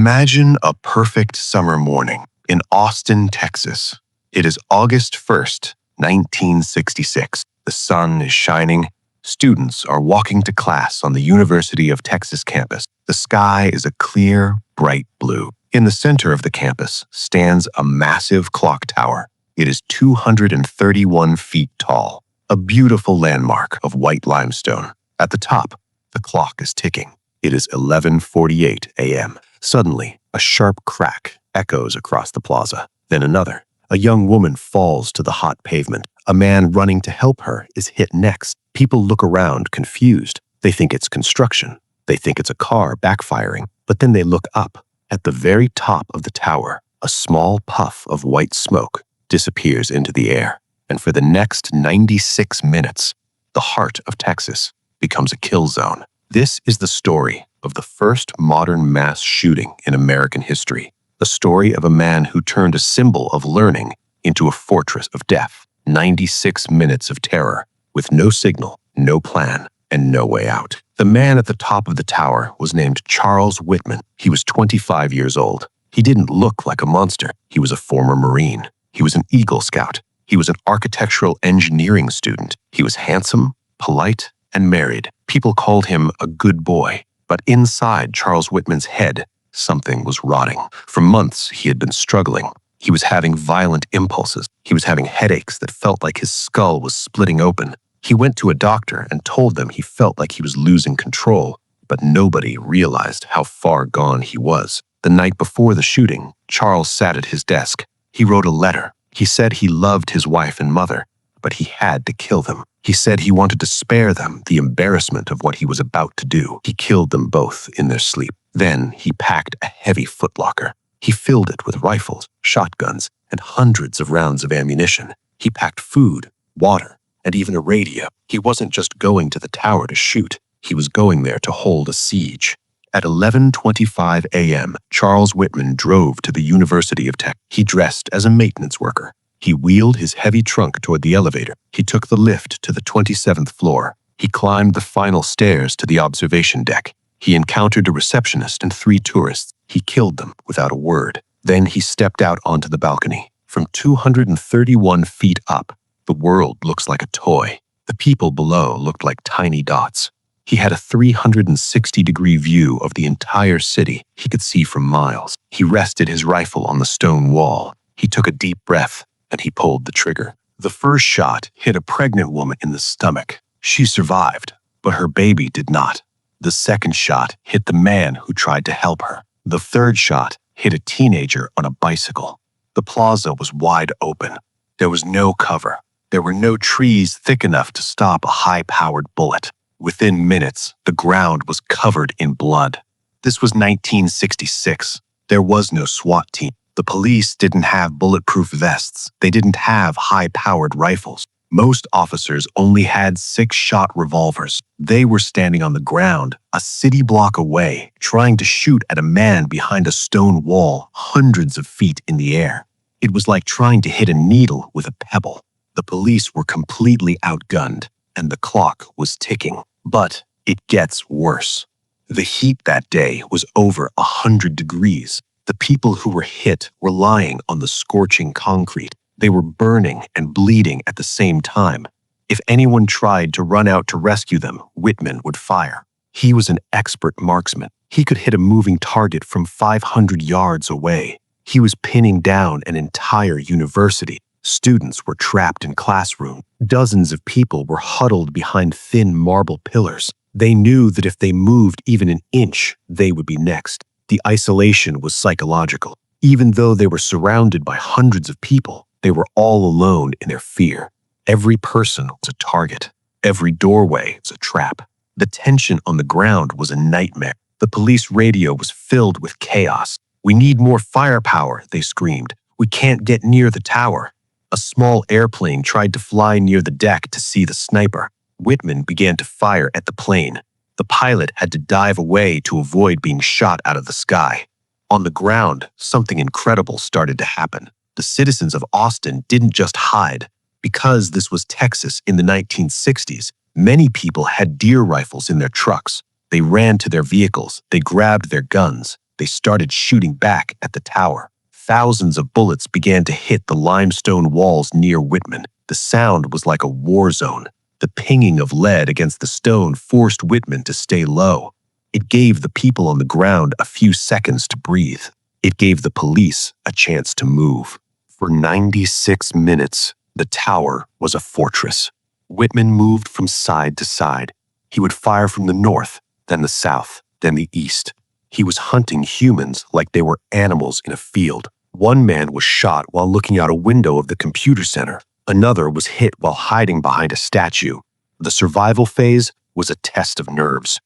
Imagine a perfect summer morning in Austin, Texas. It is August 1st, 1966. The sun is shining. Students are walking to class on the University of Texas campus. The sky is a clear, bright blue. In the center of the campus stands a massive clock tower. It is 231 feet tall, a beautiful landmark of white limestone. At the top, the clock is ticking. It is 11:48 a.m. Suddenly, a sharp crack echoes across the plaza. Then another. A young woman falls to the hot pavement. A man running to help her is hit next. People look around, confused. They think it's construction. They think it's a car backfiring. But then they look up. At the very top of the tower, a small puff of white smoke disappears into the air. And for the next 96 minutes, the heart of Texas becomes a kill zone. This is the story of the first modern mass shooting in American history. The story of a man who turned a symbol of learning into a fortress of death. 96 minutes of terror, with no signal, no plan, and no way out. The man at the top of the tower was named Charles Whitman. He was 25 years old. He didn't look like a monster. He was a former Marine. He was an Eagle Scout. He was an architectural engineering student. He was handsome, polite, and married. People called him a good boy. But inside Charles Whitman's head, something was rotting. For months, he had been struggling. He was having violent impulses. He was having headaches that felt like his skull was splitting open. He went to a doctor and told them he felt like he was losing control, but nobody realized how far gone he was. The night before the shooting, Charles sat at his desk. He wrote a letter. He said he loved his wife and mother, but he had to kill them. He said he wanted to spare them the embarrassment of what he was about to do. He killed them both in their sleep. Then he packed a heavy footlocker. He filled it with rifles, shotguns, and hundreds of rounds of ammunition. He packed food, water, and even a radio. He wasn't just going to the tower to shoot. He was going there to hold a siege. At 11:25 a.m., Charles Whitman drove to the University of Texas. He dressed as a maintenance worker. He wheeled his heavy trunk toward the elevator. He took the lift to the 27th floor. He climbed the final stairs to the observation deck. He encountered a receptionist and 3 tourists. He killed them without a word. Then he stepped out onto the balcony. From 231 feet up, the world looks like a toy. The people below looked like tiny dots. He had a 360-degree view of the entire city. He could see for miles. He rested his rifle on the stone wall. He took a deep breath, and he pulled the trigger. The first shot hit a pregnant woman in the stomach. She survived, but her baby did not. The second shot hit the man who tried to help her. The third shot hit a teenager on a bicycle. The plaza was wide open. There was no cover. There were no trees thick enough to stop a high-powered bullet. Within minutes, the ground was covered in blood. This was 1966. There was no SWAT team. The police didn't have bulletproof vests. They didn't have high-powered rifles. Most officers only had 6-shot revolvers. They were standing on the ground, a city block away, trying to shoot at a man behind a stone wall hundreds of feet in the air. It was like trying to hit a needle with a pebble. The police were completely outgunned, and the clock was ticking. But it gets worse. The heat that day was over 100 degrees. The people who were hit were lying on the scorching concrete. They were burning and bleeding at the same time. If anyone tried to run out to rescue them, Whitman would fire. He was an expert marksman. He could hit a moving target from 500 yards away. He was pinning down an entire university. Students were trapped in classrooms. Dozens of people were huddled behind thin marble pillars. They knew that if they moved even an inch, they would be next. The isolation was psychological. Even though they were surrounded by hundreds of people, they were all alone in their fear. Every person was a target. Every doorway was a trap. The tension on the ground was a nightmare. The police radio was filled with chaos. "We need more firepower," they screamed. "We can't get near the tower." A small airplane tried to fly near the deck to see the sniper. Whitman began to fire at the plane. The pilot had to dive away to avoid being shot out of the sky. On the ground, something incredible started to happen. The citizens of Austin didn't just hide. Because this was Texas in the 1960s, many people had deer rifles in their trucks. They ran to their vehicles. They grabbed their guns. they started shooting back at the tower. Thousands of bullets began to hit the limestone walls near Whitman. The sound was like a war zone. The pinging of lead against the stone forced Whitman to stay low. It gave the people on the ground a few seconds to breathe. It gave the police a chance to move. For 96 minutes, the tower was a fortress. Whitman moved from side to side. He would fire from the north, then the south, then the east. He was hunting humans like they were animals in a field. One man was shot while looking out a window of the computer center. Another was hit while hiding behind a statue. The survival phase was a test of nerves.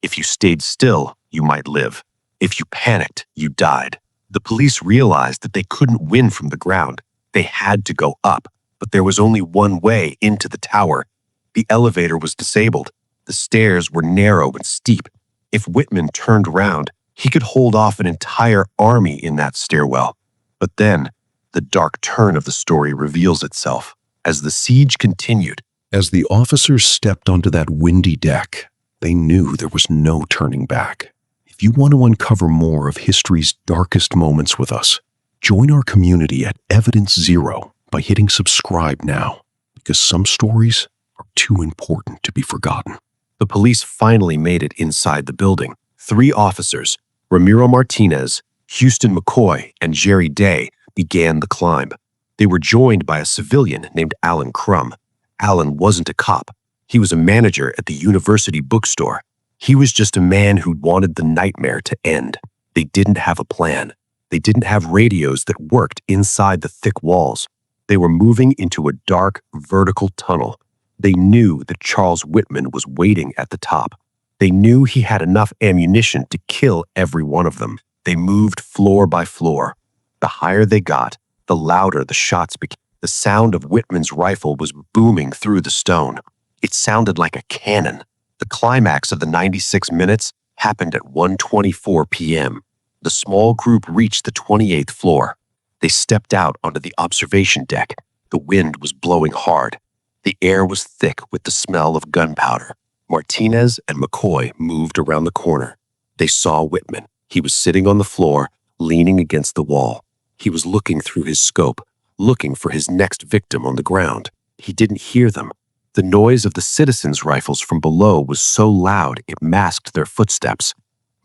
If you stayed still, you might live. If you panicked, you died. The police realized that they couldn't win from the ground. They had to go up, but there was only one way into the tower. The elevator was disabled. The stairs were narrow and steep. If Whitman turned around, he could hold off an entire army in that stairwell. But then, the dark turn of the story reveals itself. As the siege continued, as the officers stepped onto that windy deck, they knew there was no turning back. If you want to uncover more of history's darkest moments with us, join our community at Evidence Zero by hitting subscribe now, because some stories are too important to be forgotten. the police finally made it inside the building. 3 officers, Ramiro Martinez, Houston McCoy, and Jerry Day, began the climb. They were joined by a civilian named Alan Crum. Alan wasn't a cop. He was a manager at the university bookstore. He was just a man who wanted the nightmare to end. They didn't have a plan. They didn't have radios that worked inside the thick walls. They were moving into a dark, vertical tunnel. They knew that Charles Whitman was waiting at the top. They knew he had enough ammunition to kill every one of them. They moved floor by floor. The higher they got, the louder the shots became. The sound of Whitman's rifle was booming through the stone. It sounded like a cannon. The climax of the 96 minutes happened at 1:24 p.m. The small group reached the 28th floor. They stepped out onto the observation deck. The wind was blowing hard. The air was thick with the smell of gunpowder. Martinez and McCoy moved around the corner. They saw Whitman. He was sitting on the floor, leaning against the wall. He was looking through his scope, looking for his next victim on the ground. He didn't hear them. The noise of the citizens' rifles from below was so loud it masked their footsteps.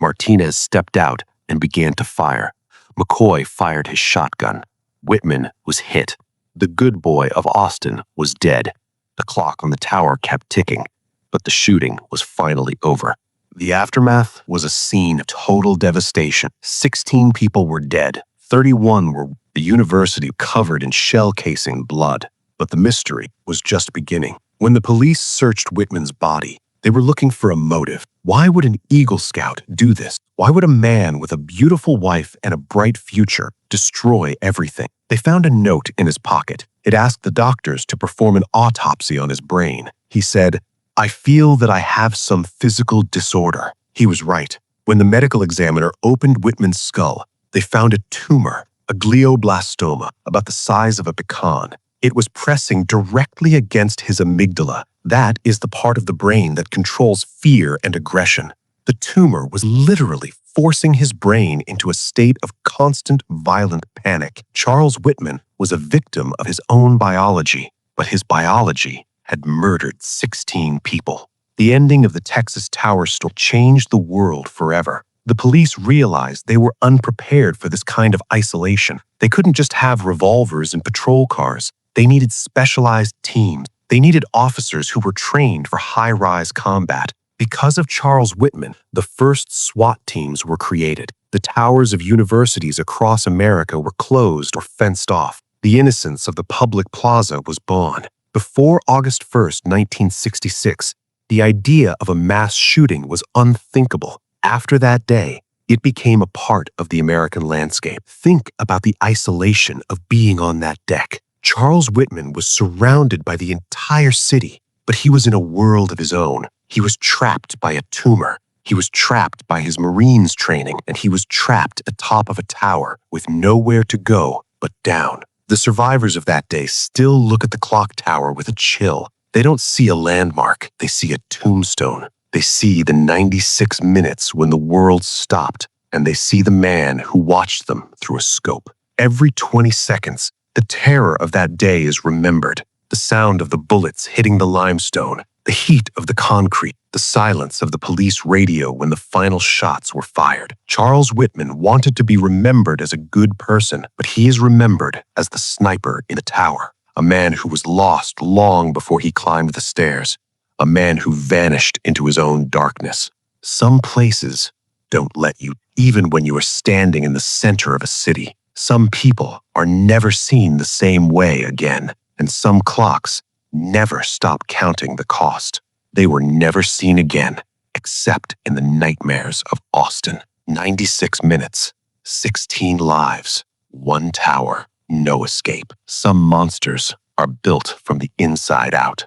Martinez stepped out and began to fire. McCoy fired his shotgun. Whitman was hit. The good boy of Austin was dead. The clock on the tower kept ticking, but the shooting was finally over. The aftermath was a scene of total devastation. 16 people were dead. 31 were the university covered in shell-casing blood. But the mystery was just beginning. When the police searched Whitman's body, they were looking for a motive. Why would an Eagle Scout do this? Why would a man with a beautiful wife and a bright future destroy everything? They found a note in his pocket. It asked the doctors to perform an autopsy on his brain. He said, "I feel that I have some physical disorder." He was right. When the medical examiner opened Whitman's skull, they found a tumor, a glioblastoma, about the size of a pecan. It was pressing directly against his amygdala. That is the part of the brain that controls fear and aggression. The tumor was literally forcing his brain into a state of constant violent panic. Charles Whitman was a victim of his own biology, but his biology had murdered 16 people. The ending of the Texas Tower story changed the world forever. The police realized they were unprepared for this kind of isolation. They couldn't just have revolvers and patrol cars. They needed specialized teams. They needed officers who were trained for high-rise combat. Because of Charles Whitman, the first SWAT teams were created. The towers of universities across America were closed or fenced off. The innocence of the public plaza was born. Before August 1st, 1966, the idea of a mass shooting was unthinkable. After that day, it became a part of the American landscape. Think about the isolation of being on that deck. Charles Whitman was surrounded by the entire city, but he was in a world of his own. He was trapped by a tumor. He was trapped by his Marines training, and he was trapped atop of a tower with nowhere to go but down. The survivors of that day still look at the clock tower with a chill. They don't see a landmark. They see a tombstone. They see the 96 minutes when the world stopped, and they see the man who watched them through a scope. Every 20 seconds, the terror of that day is remembered. The sound of the bullets hitting the limestone, the heat of the concrete, the silence of the police radio when the final shots were fired. Charles Whitman wanted to be remembered as a good person, but he is remembered as the sniper in the tower, a man who was lost long before he climbed the stairs, a man who vanished into his own darkness. Some places don't let you, even when you are standing in the center of a city. Some people are never seen the same way again, and some clocks never stop counting the cost. They were never seen again, except in the nightmares of Austin. 96 minutes, 16 lives, 1 tower, no escape. Some monsters are built from the inside out.